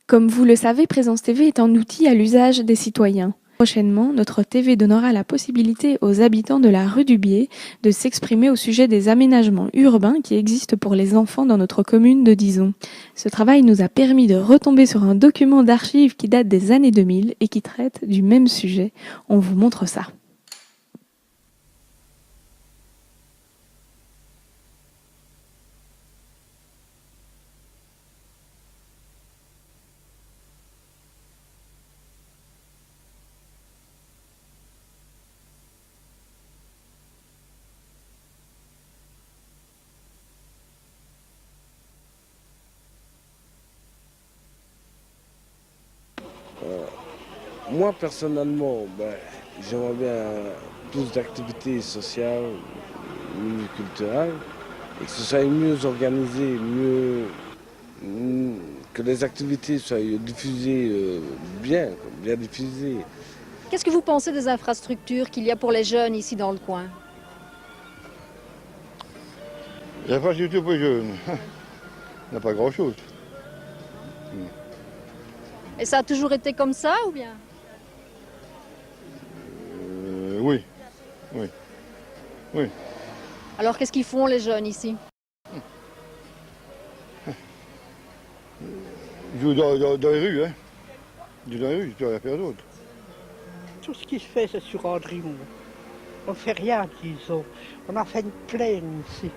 Comme vous le savez, Présence TV est un outil à l'usage des citoyens. Prochainement, notre TV donnera la possibilité aux habitants de la rue du Bié de s'exprimer au sujet des aménagements urbains qui existent pour les enfants dans notre commune de Dizon. Ce travail nous a permis de retomber sur un document d'archives qui date des années 2000 et qui traite du même sujet. On vous montre ça. Moi, personnellement, j'aimerais bien plus d'activités sociales, culturelles, et que ce soit mieux organisé, que les activités soient diffusées bien diffusées. Qu'est-ce que vous pensez des infrastructures qu'il y a pour les jeunes ici dans le coin? Les infrastructures pour les jeunes, il n'y a pas grand-chose. Et ça a toujours été comme ça ou bien? Oui. Alors qu'est-ce qu'ils font les jeunes ici? Ils jouent dans les rues, hein. Ils jouent dans les rues, il n'y a rien à faire d'autre. Tout ce qui se fait, c'est sur Andrimont. On ne fait rien, disons. On a fait une plaine ici,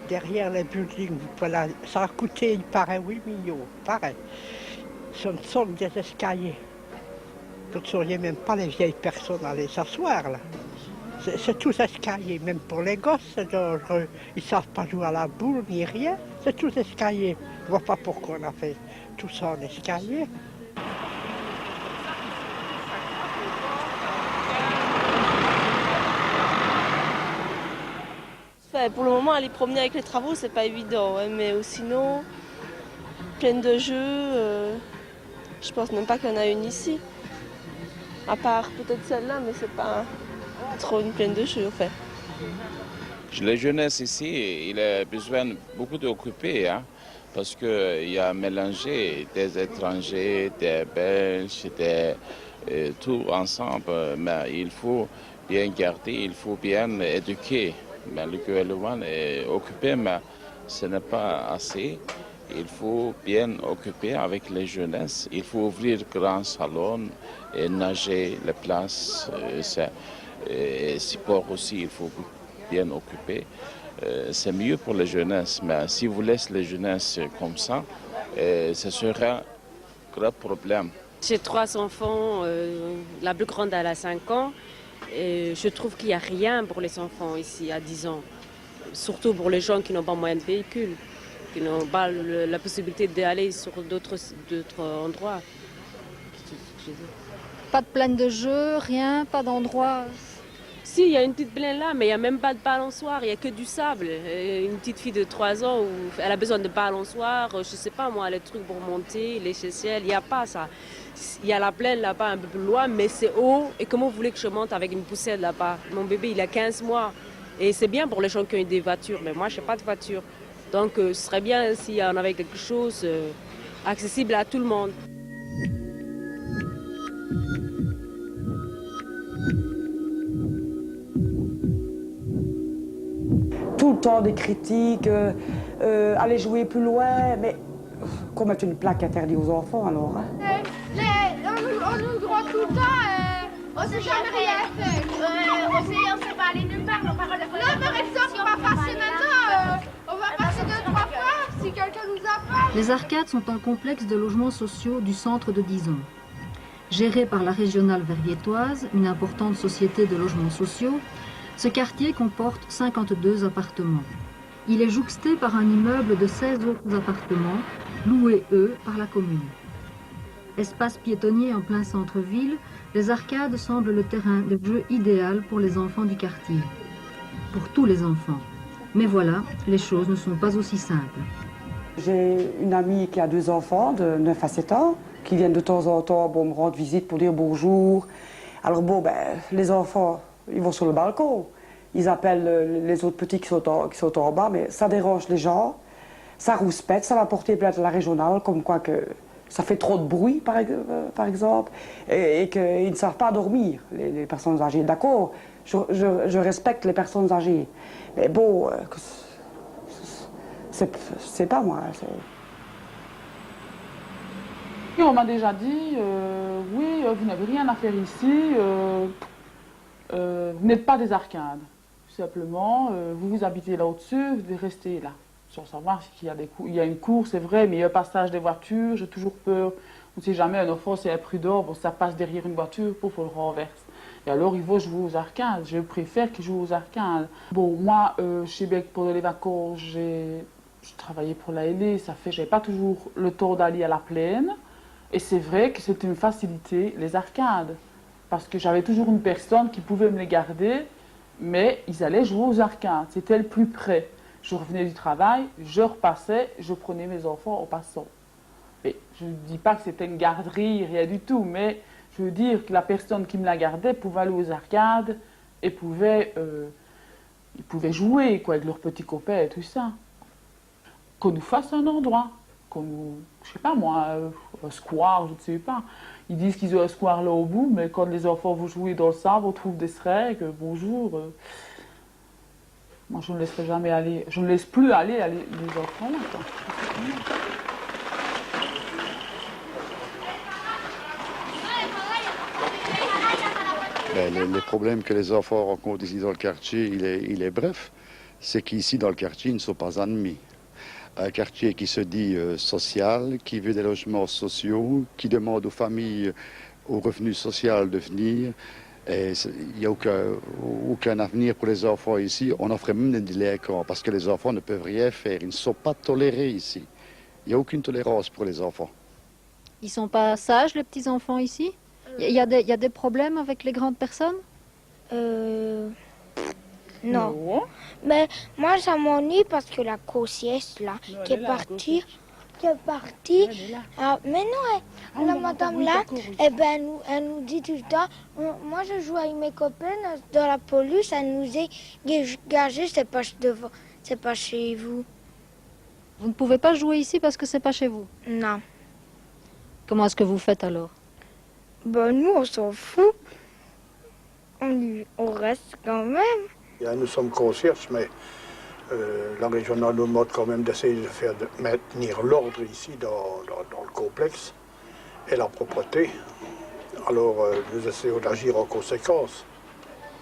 derrière les buildings. Voilà. Ça a coûté, il paraît, 8 millions, pareil. Ce sont des escaliers. Vous ne sauriez même pas les vieilles personnes aller s'asseoir, là. C'est tous escaliers, même pour les gosses, c'est dangereux. Ils ne savent pas jouer à la boule, ni rien. C'est tous escaliers. Je ne vois pas pourquoi on a fait tout ça en escalier. Pour le moment, aller promener avec les travaux, c'est pas évident, hein, mais sinon, pleine de jeux, je pense même pas qu'il y en a une ici. À part peut-être celle-là, mais c'est pas trop une plaine de jeux, en fait. La jeunesse ici, il a besoin beaucoup d'occuper, hein, parce qu'il y a mélangé des étrangers, des Belges, tout ensemble. Mais il faut bien garder, il faut bien éduquer. Mais le gouvernement est occupé, mais ce n'est pas assez. Il faut bien occuper avec les jeunesses. Il faut ouvrir grands salons et nager les places. Et sport aussi, il faut bien occuper. C'est mieux pour les jeunesses. Mais si vous laissez les jeunesses comme ça, ce sera un grand problème. J'ai 3 enfants, la plus grande elle a 5 ans. Et je trouve qu'il n'y a rien pour les enfants ici à 10 ans. Surtout pour les gens qui n'ont pas moyen de véhicule, qui n'ont pas la possibilité d'aller sur d'autres endroits. Pas de plaine de jeu, rien, pas d'endroit? Si, il y a une petite plaine là, mais il n'y a même pas de balançoire, il n'y a que du sable. Et une petite fille de 3 ans, elle a besoin de balançoire, je ne sais pas moi, les trucs pour monter, les échelles, il n'y a pas ça. Il y a la plaine là-bas un peu plus loin, mais c'est haut. Et comment vous voulez que je monte avec une poussette là-bas? Mon bébé, il a 15 mois. Et c'est bien pour les gens qui ont des voitures, mais moi, je n'ai pas de voiture. Donc, ce serait bien s'il y en avait quelque chose accessible à tout le monde. Tout le temps des critiques, aller jouer plus loin, mais qu'on mette une plaque interdite aux enfants alors. Hein. On nous droit tout le temps, on sait jamais rien faire. On sait pas aller nulle part, nos paroles de non, par exemple, on va passer maintenant, on va passer 2-3 fois si quelqu'un nous appelle. Les Arcades sont un complexe de logements sociaux du centre de Dizon. Géré par la régionale verviétoise, une importante société de logements sociaux, ce quartier comporte 52 appartements. Il est jouxté par un immeuble de 16 autres appartements, loués, eux, par la commune. Espace piétonnier en plein centre-ville, les Arcades semblent le terrain de jeu idéal pour les enfants du quartier. Pour tous les enfants. Mais voilà, les choses ne sont pas aussi simples. J'ai une amie qui a 2 enfants de 9 à 7 ans, qui viennent de temps en temps me rendre visite pour dire bonjour. Alors les enfants, ils vont sur le balcon. Ils appellent les autres petits qui sont en bas, mais ça dérange les gens. Ça rouspète, ça va porter plainte à la régionale, comme quoi que ça fait trop de bruit, par exemple, et qu'ils ne savent pas dormir, les personnes âgées. D'accord, je respecte les personnes âgées, mais bon, c'est pas moi. Et on m'a déjà dit, oui, vous n'avez rien à faire ici, vous n'êtes pas des Arcades. Simplement, vous habitez là au-dessus, vous devez rester là. Sans savoir qu'il y a une course, c'est vrai, mais il y a un passage des voitures, j'ai toujours peur. On ne sait jamais, un enfant c'est imprudent, bon, ça passe derrière une voiture, pouf, on le renverse. Et alors il va jouer aux arcades, je préfère qu'il joue aux arcades. Bon, moi, chez Bec, pendant les vacances, je travaillais pour la LA, ça fait, j'avais pas toujours le temps d'aller à la plaine. Et c'est vrai que c'était une facilité, les arcades. Parce que j'avais toujours une personne qui pouvait me les garder, mais ils allaient jouer aux arcades, c'était le plus près. Je revenais du travail, je repassais, je prenais mes enfants en passant. Et je ne dis pas que c'était une garderie, rien du tout, mais je veux dire que la personne qui me la gardait pouvait aller aux arcades et ils pouvaient jouer quoi, avec leurs petits copains et tout ça. Qu'on nous fasse un endroit, qu'on nous, je sais pas moi, un square, je ne sais pas. Ils disent qu'ils ont un square là au bout, mais quand les enfants vont jouer dans le sable, on trouve des seringues, bonjour. Moi, je ne laisserai jamais aller, je ne laisse plus aller les enfants là, quoi. Les problèmes que les enfants rencontrent ici dans le quartier, il est bref. C'est qu'ici, dans le quartier, ils ne sont pas admis. Un quartier qui se dit social, qui veut des logements sociaux, qui demande aux familles, aux revenus sociaux de venir. Et il n'y a aucun avenir pour les enfants ici. On offre même des délinquants parce que les enfants ne peuvent rien faire. Ils ne sont pas tolérés ici. Il n'y a aucune tolérance pour les enfants. Ils ne sont pas sages, les petits-enfants ici? Il y a des problèmes avec les grandes personnes? Non. Mais moi, ça m'ennuie parce que la grossesse, là, qui est partie... mais non, la madame là, eh ben, elle nous dit tout le temps, moi je joue avec mes copains dans la police, elle nous dit, gagez, c'est pas chez vous. Vous ne pouvez pas jouer ici parce que c'est pas chez vous? Non. Comment est-ce que vous faites alors? Ben nous, on s'en fout. On reste quand même. Nous sommes concierges, mais la régionale nous demande quand même d'essayer de maintenir l'ordre ici dans le complexe et la propreté. Alors nous essayons d'agir en conséquence,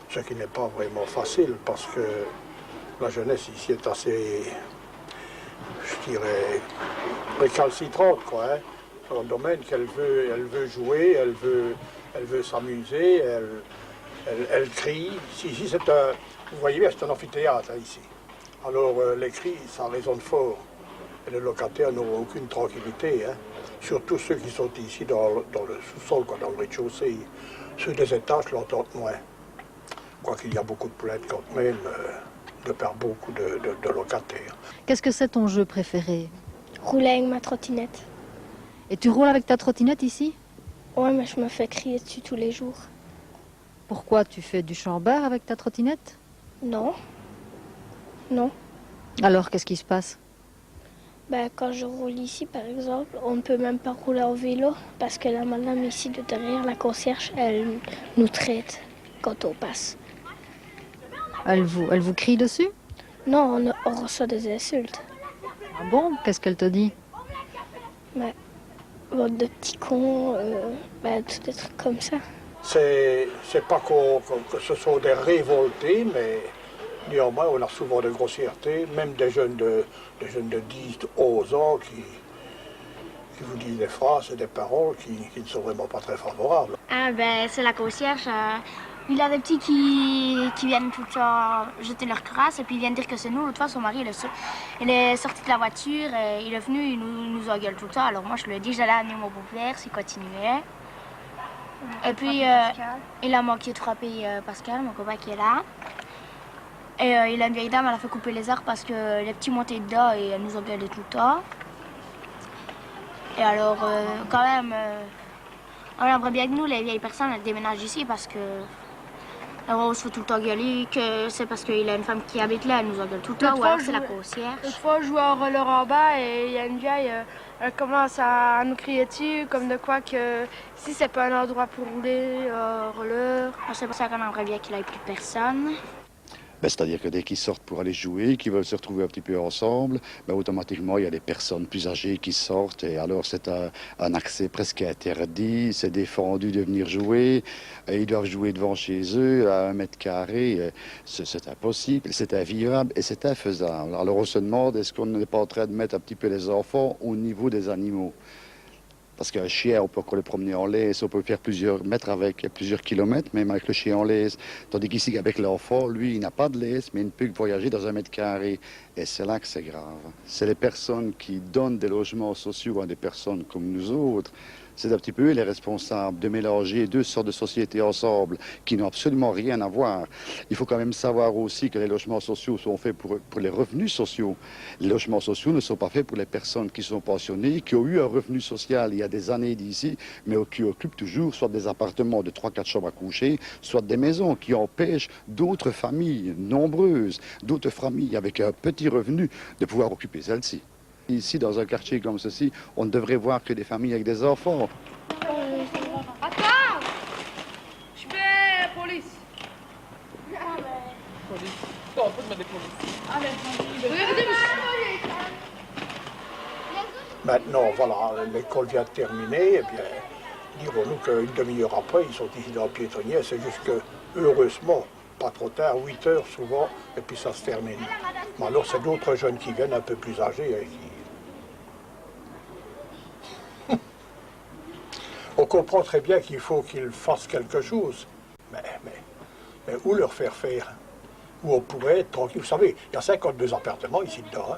ce qui n'est pas vraiment facile parce que la jeunesse ici est assez, je dirais, récalcitrante, quoi. Hein. Dans le domaine qu'elle veut jouer, elle veut s'amuser, elle crie. Ici, c'est un, vous voyez bien, c'est un amphithéâtre hein, ici. Alors les cris, ça résonne fort. Et les locataires n'auront aucune tranquillité. Hein. Surtout ceux qui sont ici dans le sous-sol, dans le rez-de-chaussée. Ceux des étages l'entendent moins. Quoiqu'il y a beaucoup de plaintes quand même de par beaucoup de locataires. Qu'est-ce que c'est ton jeu préféré? Rouler avec ma trottinette. Et tu roules avec ta trottinette ici? Ouais, mais je me fais crier dessus tous les jours. Pourquoi? Tu fais du chambard avec ta trottinette? Non. Non. Alors, qu'est-ce qui se passe? Ben, quand je roule ici, par exemple, on ne peut même pas rouler en vélo parce que la madame ici de derrière, la concierge, elle nous traite quand on passe. Elle vous crie dessus? Non, on reçoit des insultes. Ah bon? Qu'est-ce qu'elle te dit? Ben, bande de petits cons, ben, tous des trucs comme ça. C'est pas que ce sont des révoltés, mais néanmoins, on a souvent de grossièretés, même des jeunes de 10, 11 ans qui vous disent des phrases et des paroles qui ne sont vraiment pas très favorables. Ah ben, c'est la concierge. Il y a des petits qui viennent tout le temps jeter leur crasse et puis ils viennent dire que c'est nous. L'autre fois, son mari, il est sorti de la voiture et il est venu, il nous engueule tout le temps. Alors moi, je lui ai dit que j'allais amener mon beau-père s'il continuait. Et puis, il a manqué de frapper Pascal, mon copain qui est là. Et il a une vieille dame, elle a fait couper les arbres parce que les petits montaient dedans et elle nous engueulait tout le temps. Et alors, quand même, on aimerait bien que nous, les vieilles personnes, elles déménagent ici parce que Alors, on se fait tout le temps gueuler que c'est parce qu'il a une femme qui habite là, elle nous engueule tout le temps, ou alors c'est la concierge. L'autre fois, je jouais en roller en bas et il y a une vieille, elle commence à nous crier dessus, comme de quoi que ici c'est pas un endroit pour rouler roller. C'est pour ça qu'on aimerait bien qu'il n'y ait plus personne. C'est-à-dire que dès qu'ils sortent pour aller jouer, qu'ils veulent se retrouver un petit peu ensemble, automatiquement il y a des personnes plus âgées qui sortent et alors c'est un accès presque interdit, c'est défendu de venir jouer, et ils doivent jouer devant chez eux à 1 mètre carré, c'est impossible, c'est invivable et c'est infaisable. Alors on se demande est-ce qu'on n'est pas en train de mettre un petit peu les enfants au niveau des animaux? Parce qu'un chien, on peut encore le promener en laisse, on peut faire plusieurs mètres avec, plusieurs kilomètres, même avec le chien en laisse. Tandis qu'ici, avec l'enfant, lui, il n'a pas de laisse, mais il ne peut que voyager dans 1 mètre carré. Et c'est là que c'est grave. C'est les personnes qui donnent des logements sociaux à des personnes comme nous autres. C'est un petit peu les responsables de mélanger 2 sortes de sociétés ensemble qui n'ont absolument rien à voir. Il faut quand même savoir aussi que les logements sociaux sont faits pour les revenus sociaux. Les logements sociaux ne sont pas faits pour les personnes qui sont pensionnées, qui ont eu un revenu social il y a des années d'ici, mais qui occupent toujours soit des appartements de 3-4 chambres à coucher, soit des maisons qui empêchent d'autres familles nombreuses, d'autres familles avec un petit revenu de pouvoir occuper celles-ci. Ici, dans un quartier comme ceci, on ne devrait voir que des familles avec des enfants. Attends! Je fais police. Police. Non, on peut mettre des polices. Maintenant, voilà, l'école vient de terminer, et bien, dirons-nous qu'une demi-heure après, ils sont ici dans le piétonnier, c'est juste que, heureusement, pas trop tard, 8 heures souvent, et puis ça se termine. Mais alors, c'est d'autres jeunes qui viennent un peu plus âgés et qui... On comprend très bien qu'il faut qu'ils fassent quelque chose, mais où leur faire faire? Où on pourrait être tranquille. Vous savez, il y a 52 appartements ici dedans. Hein.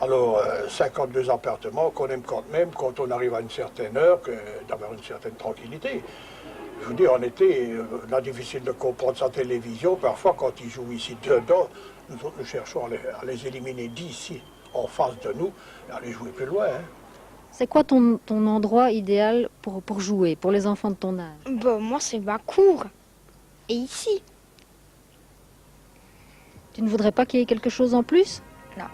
Alors, 52 appartements qu'on aime quand même, quand on arrive à une certaine heure, d'avoir une certaine tranquillité. Je vous dis, en été, là, difficile de comprendre sa télévision. Parfois, quand ils jouent ici dedans, nous autres, nous cherchons à les éliminer d'ici, en face de nous, et à les jouer plus loin. Hein. C'est quoi ton endroit idéal pour jouer, pour les enfants de ton âge? Moi, c'est ma cour. Et ici. Tu ne voudrais pas qu'il y ait quelque chose en plus? Non.